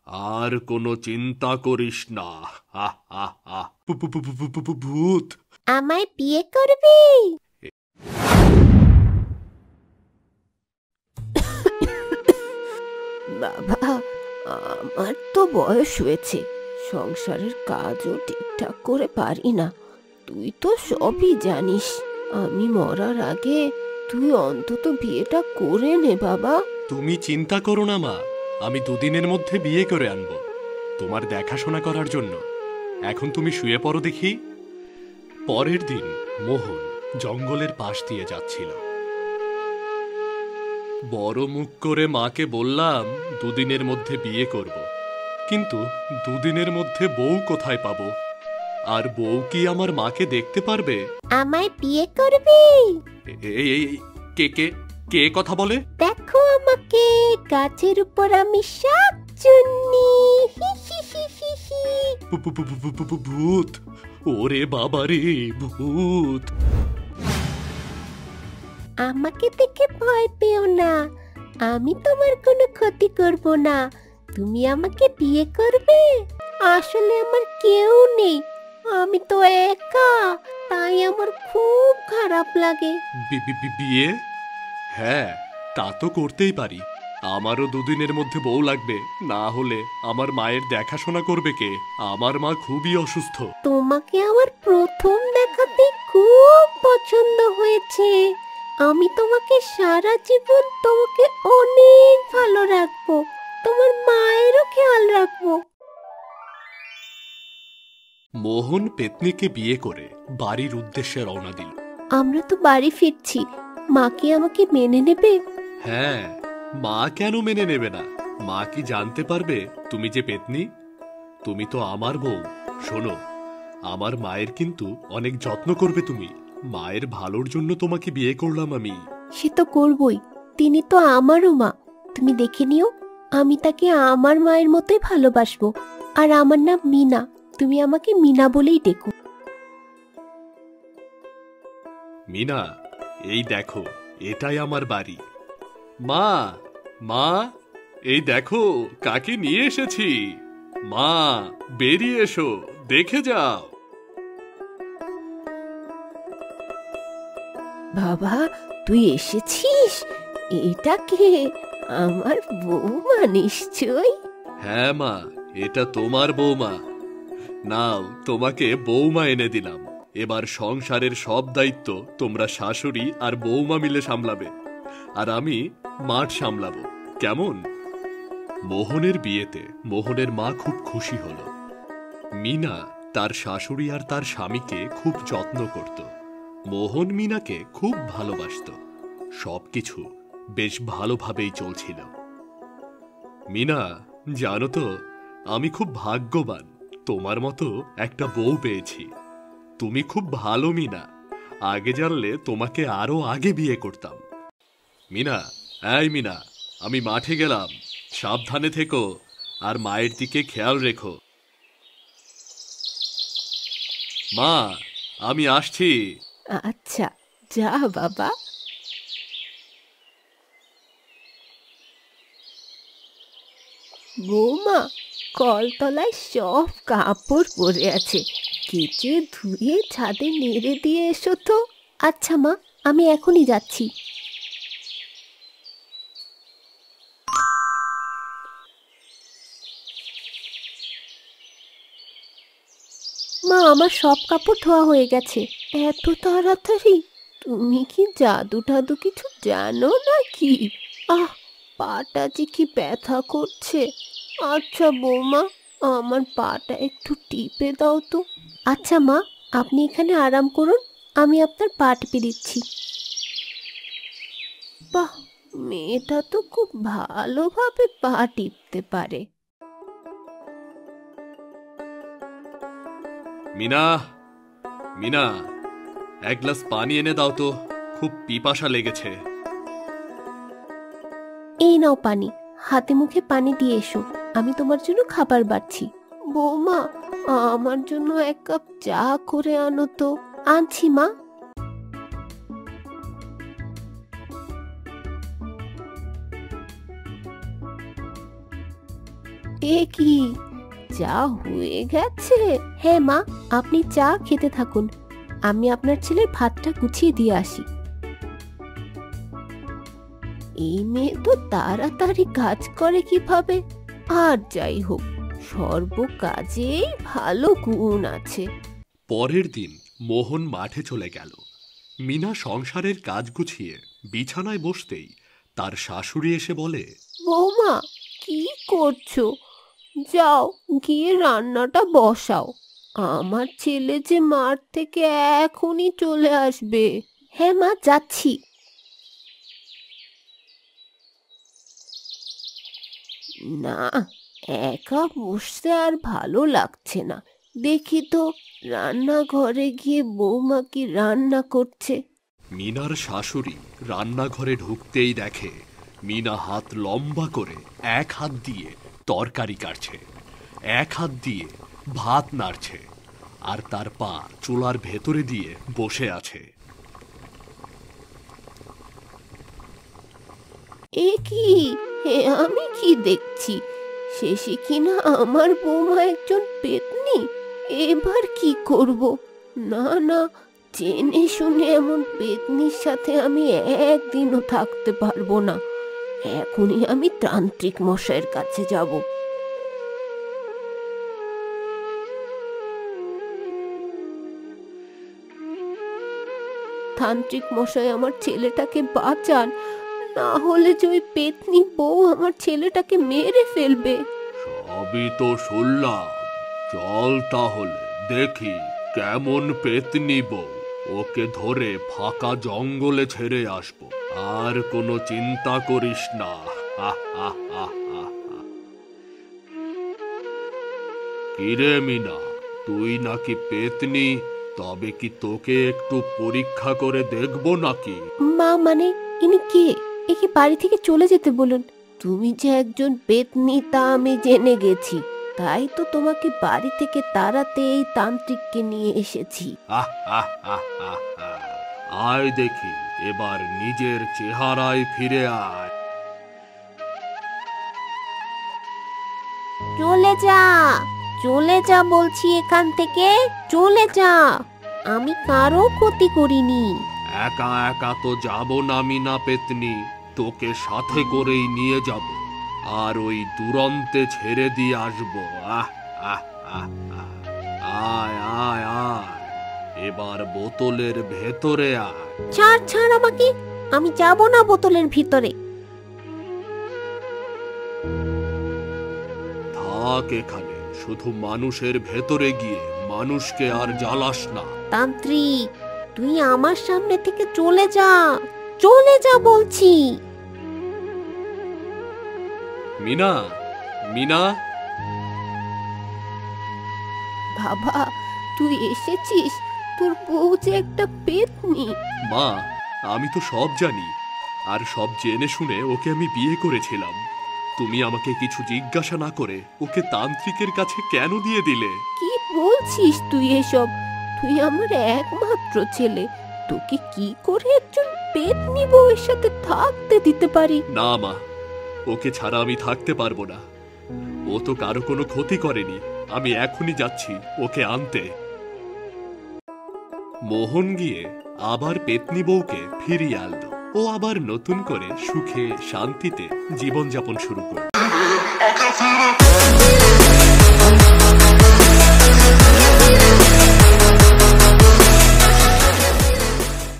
আর কোনো চিন্তা করিস না। আহ আহ আহ ভূত। আমায় বিয়ে করবি? বাবা, আমার তো বয়স হয়েছে, সংসারের কাজও ঠিকঠাক করে পারি না। তুই তো সবই জানিস। আমি মরার আগে তুই অন্তত বিয়েটা করে নে বাবা। তুমি চিন্তা করো না মা, আমি দুদিনের মধ্যে বিয়ে করে আনবো তোমার দেখাশোনা করার জন্য। এখন তুমি শুয়ে পড়ো দেখি। পরের দিন মোহন জঙ্গলের পাশ দিয়ে যাচ্ছিল। বড় মুখ করে মাকে বললাম দুদিনের মধ্যে বিয়ে করব, কিন্তু দুদিনের মধ্যে বউ কোথায় পাবো? আর বউ কি আমার মাকে দেখতে পারবে? আমায় বিয়ে করবি? এই এই কে কে কে কথা বলে? দেখো আমাকে, গাছের উপর আমি শাকচুন্নি। ভূত! ওরে বাবা রে, ভূত! আমাকে দেখে ভয় পেও না, আমি তোমার কোনো ক্ষতি করব না। তুমি আমাকে বিয়ে করবে? আসলে আমার কেউ নেই, আমি তো একা, তাই আমার খুব খারাপ লাগে। বিয়ে? হ্যাঁ, তা তো করতেই পারি। আমারও দুদিনের মধ্যে বউ লাগবে, না হলে আমার মায়ের দেখাশোনা করবে কে? আমার মা খুবই অসুস্থ। তোমাকে আমার প্রথম দেখাতে খুব পছন্দ হয়েছে। আমি তোমাকে সারা জীবন তোমাকে অনেক ভালো রাখবো, তোমার মায়েরও খেয়াল রাখবো। মোহন পেতনিকে বিয়ে করে বাড়ির উদ্দেশ্যে রওনা দিল। আমরা তো বাড়ি ফিরছি, মা কি আমাকে মেনে নেবে? হ্যাঁ, মা কেন মেনে নেবে না? মা কি জানতে পারবে তুমি যে পেতনি? তুমি তো আমার বউ। শোনো, আমার মায়ের কিন্তু অনেক যত্ন করবে তুমি। মায়ের ভালোর জন্য তোমাকে বিয়ে করলাম আমি। সে তো করবই, তিনি তো আমারও মা। তুমি দেখে নিও, আমি তাকে আমার মায়ের মতোই ভালোবাসবো। আর আমার নাম মিনা, তুমি আমাকে মিনা বলেই ডেকো। মিনা, এই দেখো, এটাই আমার বাড়ি। মা, মা, এই দেখো কাকে নিয়ে এসেছি। মা, বেরিয়ে এসো, দেখে যাও। বাবা, তুই এসেছিস? এটা কে? আমার বৌমা নিশ্চয়। হ্যাঁ মা, এটা তোমার বৌমা। নাও, তোমাকে বৌমা এনে দিলাম। এবার সংসারের সব দায়িত্ব তোমরা শাশুড়ি আর বৌমা মিলে সামলাবে, আর আমি মাঠ সামলাবো। কেমন? মোহনের বিয়েতে মোহনের মা খুব খুশি হল। মিনা তার শাশুড়ি আর তার স্বামীকে খুব যত্ন করত। মোহন মিনাকে খুব ভালোবাসত। সবকিছু বেশ ভালোভাবেই চলছিল। মিনা, জানো তো, আমি খুব ভাগ্যবান, তোমার মতো একটা বউ পেয়েছি। তুমি খুব ভালো মিনা। আগে জানলে তোমাকে আরো আগে বিয়ে করতাম। মিনা, এই মিনা, আমি মাঠে গেলাম, সাবধানে থেকো আর মায়ের দিকে খেয়াল রেখো। মা, আমি আসছি। আচ্ছা, যা বাবা। বৌমা, কলতলায় সব কাপড় পরে আছে, কেচে ধুয়ে ছাদে নেড়ে দিয়ে এসো তো। আচ্ছা মা, আমি এখনই যাচ্ছি। মা, আমার সব কাপড় ধোয়া হয়ে গেছে। এত তাড়াতাড়ি? তুমি কি জাদু টাদু কিছু জানো নাকি? আহ, পাটা যে কি ব্যথা করছে। আচ্ছা বৌমা, আমার পাটা একটু টিপে দাও তো। আচ্ছা মা, আপনি এখানে আরাম করুন, আমি আপনার পা টিপে দিচ্ছি। বাহ, মেয়েটা তো খুব ভালোভাবে পা টিপতে পারে। মিনা, মিনা, এক গ্লাস পানি এনে দাও তো, খুব পিপাসা লেগেছে। এই নাও পানি, হাতে মুখে পানি দিয়ে এসো, আমি তোমার জন্য খাবার বাড়ছি। বৌমা, আমার জন্য এক কাপ চা করে আনো তো। আনছি মা। এ কি, চা হয়ে গেছে? হ্যাঁ মা, আপনি চা খেতে থাকুন, আমি আপনার ছেলের ভাতটা গুছিয়ে দিয়ে আসি। এই মেয়ে তো তাড়াতাড়ি কাজ করে কিভাবে? আর যাই হোক, সর্ব কাজেই ভালো গুণ আছে। পরের দিন মোহন মাঠে চলে গেল। মিনা সংসারের কাজ গুছিয়ে বিছানায় বসতেই তার শাশুড়ি এসে বলে, বৌমা, কি করছো? যাও গিয়ে রান্নাটা বসাও, আমার ছেলে যে মাঠ থেকে এখনই চলে আসবে। হ্যাঁ মা, যাচ্ছি। না, একা বসতে আর ভালো লাগছে না। দেখি তো রান্নাঘরে গিয়ে বৌমা কি রান্না করছে। মিনার শাশুড়ি রান্নাঘরে ঢুকতেই দেখে মিনা হাত লম্বা করে এক হাত দিয়ে তরকারি কাটছে, এক হাত দিয়ে ভাত নাড়ছে, আর তার পা চুলার ভেতরে দিয়ে বসে আছে। এ কি, আমি কি দেখছি? শেষে কিনা আমার বৌমা একজন পেত্নী। এবার কি করব? না না, জেনে শুনে এমন পেত্নীর সাথে আমি একদিনও থাকতে পারবো না। এখনই আমি তান্ত্রিক মশাইয়ের কাছে যাব। তান্ত্রিক মশাই, আমার ছেলেটাকে বাঁচান, না হলে যে ওই পেতনি বউ আমার ছেলেটাকে মেরে ফেলবে। সবই তো শুনলাম, চল তাহলে দেখি কেমন পেতনি বউ। ওকে ধরে ফাঁকা জঙ্গলে ছেড়ে আসবো, আর কোনো চিন্তা করিস না। কিরে মিনা, তুই নাকি পেতনি? তবে কি তোকে একটু পরীক্ষা করে দেখবো নাকি? মা, মানে ইনি কে? একে বাড়ি থেকে চলে যেতে বলুন। তুমি যে একজন পেতনি তা আমি জেনে গেছি, তাই তো তোমাকে বাড়ি থেকে তাড়াতে এই তান্ত্রিককে নিয়ে এসেছি। আয় দেখি, এবার নিজের চেহারায় ফিরে আয়। চলে যা, চলে যা বলছি, এখান থেকে চলে যা। আমি কারো ক্ষতি করিনি। একা একা তো যাব না মিনা পেতনি, তোকে সাথে করেই নিয়ে যাব, আর ওই দুরন্তে ছেড়ে দিয়ে আসবো। আহ আহ আহ আহ। আয় আয় আয়, এবার বোতলের ভেতরে আয়। ছাড় ছাড় আমাকে, আমি যাব না বোতলের ভিতরে। থাক এখানে, শুধু মানুষের ভেতরে গিয়ে মানুষকে আর জ্বালাস না। তান্ত্রিক, তুই আমার সামনে থেকে চলে যা, চলে যা বলছি। মিনা, মিনা। বাবা, তুই এসেছিস? তোর বউ যে একটা পেতনি। মা, আমি তো সব জানি, আর সব জেনে শুনে ওকে আমি বিয়ে করেছিলাম। তুমি আমাকে কিছু জিজ্ঞাসা না করে ওকে তান্ত্রিকের কাছে কেন দিয়ে দিলে? কি বলছিস তুই এসব? তুই আমার একমাত্র ছেলে, তোকে কি করে একজন পেতনি বউয়ের সাথে থাকতে দিতে পারি? না মা, ওকে ছাড়া আমি থাকতে পারবো না। ও তো কারো কোনো ক্ষতি করেনি। আমি এখনই যাচ্ছি ওকে আনতে। মোহন গিয়ে আবার পেতনি বউকে ফিরিয়ে আনলো। ও আবার নতুন করে সুখে শান্তিতে জীবনযাপন শুরু করল।